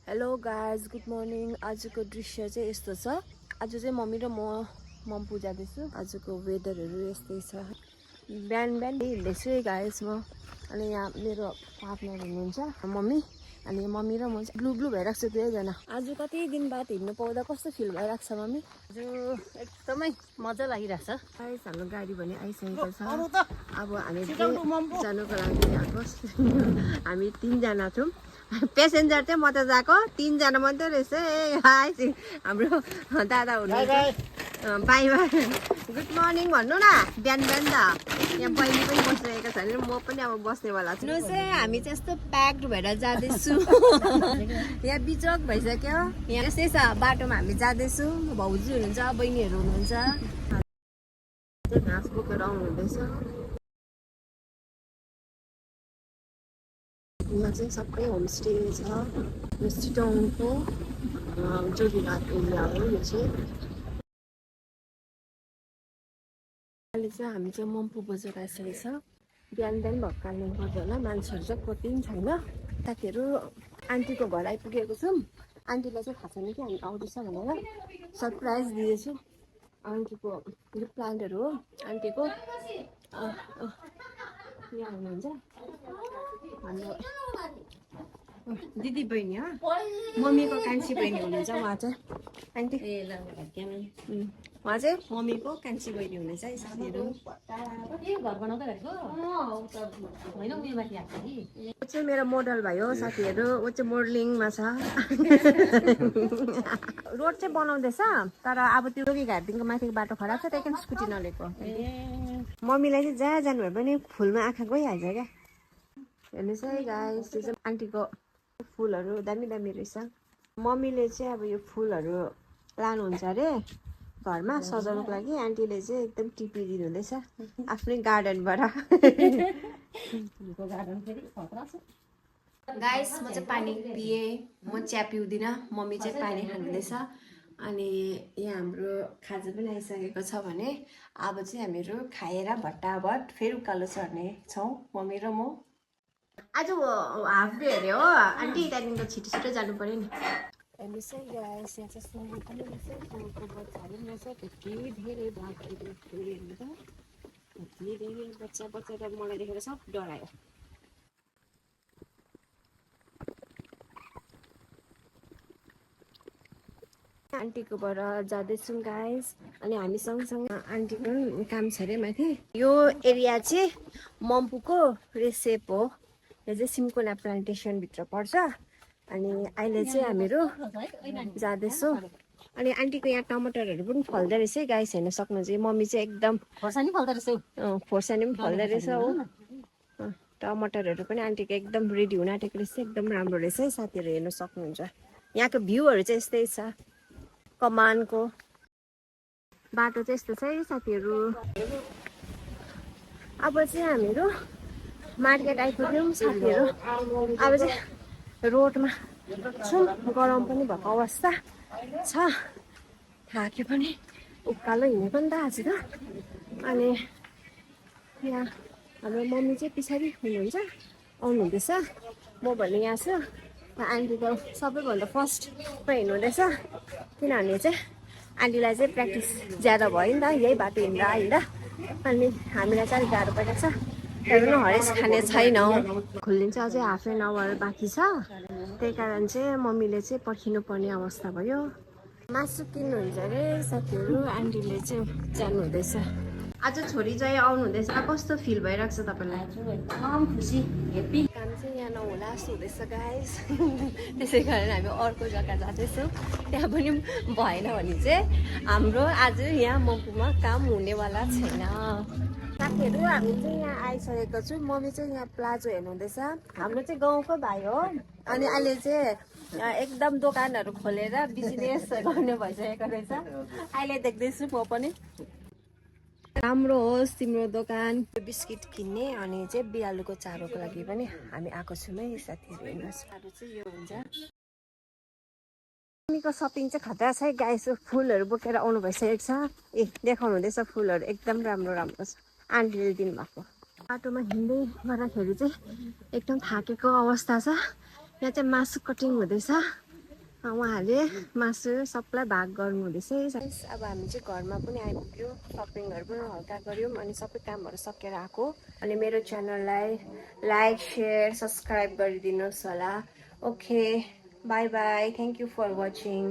Hello guys good morning. आजको दृश्य चाहिँ यस्तो छ। आज चाहिँ मम्मी र म मम्पू जाँदैछु। आजको वेदरहरू यस्तै छ। बिहान बिहान हिँड्दैछु है गाइज म। अनि यहाँ मेरो पार्टनर हुनुहुन्छ मम्मी। अनि मम्मी र म चाहिँ ब्लु ब्लु भइरहेको छु दुवैजना। आज कति दिन बाद हिँड्नु पाउँदा कस्तो फिल भइरहेको छ मम्मी? आज एकदमै मजा लागिरहेछ। गाइज हाम्रो गाडी पनि आइसकेको छ। अब हामी जानुको लागि आएको हामी 3 जना छौँ। पेसेन्जर चाहिँ म त गएको 3 जना मात्रै रहेछ है। हाम्रो दादा हुनुहुन्छ। बाई बाई गुड मर्निङ भन्नु न बिहान बिहान त। यहाँ बहिनी पनि बसिरहेको छ भने म पनि अब बस्नेवाला छु। हामी चाहिँ यस्तो प्याक्ड भएर जाँदैछु। यहाँ बिचक भइसक्यो। यहाँ यस्तै छ बाटोमा हामी जाँदैछु। भाउजू हुनुहुन्छ बहिनीहरू हुनुहुन्छ। घाँस बोकेर आउनु हुँदैछ। यहाँ चाहिँ सबै होमस्टे छ। यो सिटोङको जोगिघाट एरिया हो यो चाहिँ। अहिले चाहिँ हामी चाहिँ मम्पू बजार आइसकेको छ। बिहान बिहान भएको कारणले गर्दा होला मान्छेहरू चाहिँ कति पनि छैन। साथीहरू आन्टीको घर आइपुगेको छौँ। आन्टीलाई चाहिँ थाहा छैन कि हामी आउँदैछ भनेर सरप्राइज दिएछु। आन्टीको यो प्लान्टहरू हो आन्टीको। यहाँ हुनुहुन्छ हाम्रो दिदी बहिनी हो। मम्मीको कान्छी बहिनी हुनुहुन्छ उहाँ चाहिँ। आन्टी उहाँ चाहिँ मम्मीको कान्छी बहिनी हुनुहुन्छ है साथीहरू। घर बनाउँदै गरेको होइन उयो माथि आएको कि ऊ चाहिँ मेरो मोडल भयो साथीहरू। ऊ चाहिँ मोडलिङमा छ। रोड चाहिँ बनाउँदैछ तर अब त्यो जोगिघाटदेखिको माथिको बाटो खराब छ त्यही कारण स्कुटी नलिएको। मम्मीलाई चाहिँ जहाँ जानुभयो भने फुलमा आँखा गइहाल्छ क्या। हेर्नुहोस् है गाइस त्यो चाहिँ आन्टीको फुलहरू दामी दामी रहेछ। मम्मीले चाहिँ अब यो फुलहरू लानुहुन्छ अरे घरमा सजाउनुको लागि। आन्टीले चाहिँ एकदम टिपिदिनु हुँदैछ आफ्नै गार्डनबाट। गाइस म चाहिँ पानी पिएँ। म चिया पिउँदिनँ। मम्मी चाहिँ पानी खानुहुँदैछ। अनि यहाँ हाम्रो खाजा पनि आइसकेको छ भने अब चाहिँ हामीहरू खाएर भट्टाभट फेरि उकालो चढ्ने छौँ मम्मी र म। आज हाफ डे अरे हो आन्टी त्यहाँदेखिको छिटो छिटो जानु पऱ्यो नि। हेर्नुहोस् है गाइस यहाँ चाहिँ सुँगुर पनि रहेछ। सुँगुरको बच्चाहरू पनि रहेछ। कति धेरै भागहरू हेर्नु त कति धेरै बच्चा बच्चा त मलाई देखेर सब डरायो। आन्टीकोबाट जाँदैछौँ गाइस। अनि हामी सँगसँगै आन्टीको काम छ अरे माथि। यो एरिया चाहिँ मम्पूको रेसेप हो। यो चाहिँ सिम्कोना प्लान्टेसनभित्र पर्छ। अनि अहिले चाहिँ हामीहरू जाँदैछौँ। अनि आन्टीको यहाँ टमाटरहरू पनि फल्दो रहेछ है गाइस हेर्न सक्नुहुन्छ। मम्मी चाहिँ एकदम खोर्सानी फल्दो रहेछ। खोर्सानी पनि फल्दो रहेछ हो। टमाटरहरू पनि आन्टीको एकदम रेडी हुन आँटेको रहेछ। एकदम राम्रो रहेछ है साथीहरू हेर्न सक्नुहुन्छ। यहाँको भ्यूहरू चाहिँ यस्तै छ। कमानको बाटो चाहिँ यस्तो छ है साथीहरू। अब चाहिँ हामीहरू मार्केट आइपुग्यौँ साथीहरू। अब चाहिँ रोडमा छौँ। गरम पनि भएको अवस्था छ। थाक्यो पनि उकालो हिँडेको नि त आज त। अनि यहाँ हाम्रो मम्मी चाहिँ पछाडि हुनुहुन्छ आउनुहुँदैछ। म भने यहाँ छु। आन्टी त सबैभन्दा फर्स्टमा हिँड्नुहुँदैछ किनभने चाहिँ आन्टीलाई चाहिँ प्र्याक्टिस ज्यादा भयो नि त यही बाटो हिँड्दा हिँड्दा। अनि हामीलाई चाहिँ अलिक गाह्रो परिरहेको छ। त्यहाँबाट हरेस खाने छैनौँ। खोलिन्छ अझै हाफ एन आवर बाँकी छ। त्यही कारण चाहिँ मम्मीले चाहिँ पर्खिनु पर्ने अवस्था भयो। मासु किन्नुहुन्छ अरे साथीहरू। आन्टीले चाहिँ जानुहुँदैछ। आज छोरी चाहिँ आउनुहुँदैछ। कस्तो फिल भइरहेको छ तपाईँलाई? एकदम खुसी हेप्पी। काम चाहिँ यहाँ नहोला जस्तो हुँदैछ गाइस। त्यसै कारण हामी अर्को जग्गा जाँदैछौँ। त्यहाँ पनि भएन भने चाहिँ हाम्रो आज यहाँ मम्पूमा काम हुनेवाला छैन। साथीहरू हामी चाहिँ यहाँ आइसकेको छु। मम्मी चाहिँ यहाँ प्लाजो हेर्नुहुँदैछ। हाम्रो चाहिँ गाउँको भाइ हो। अनि अहिले चाहिँ एकदम दोकानहरू खोलेर बिजनेस गर्ने भइसकेको रहेछ। अहिले देख्दैछु म पनि। राम्रो होस् तिम्रो दोकान। बिस्किट किन्ने अनि चाहिँ बिरालोको चारोको लागि पनि हामी आएको छौँ है साथीहरू। हेर्नुहोस् चारो चाहिँ यो हुन्छ। मम्मीको सपिङ चाहिँ खतरा छ है गाइस। फुलहरू बोकेर आउनु भइसकेको छ। ए देखाउनु हुँदैछ फुलहरू एकदम राम्रो राम्रो छ। आन्टीले दिनुभएको। बाटोमा हिँड्दै गर्दाखेरि चाहिँ एकदम थाकेको अवस्था छ। यहाँ चाहिँ मासु कटिङ हुँदैछ। उहाँहरूले मासु सबलाई भाग गर्नु हुँदैछ अब हामी चाहिँ घरमा पनि आइपुग्यौँ सपिङहरू पनि हल्का गऱ्यौँ अनि सबै कामहरू सकेर आएको अनि मेरो च्यानललाई लाइक सेयर सब्सक्राइब गरिदिनुहोस् होला okay bye bye thank you for watching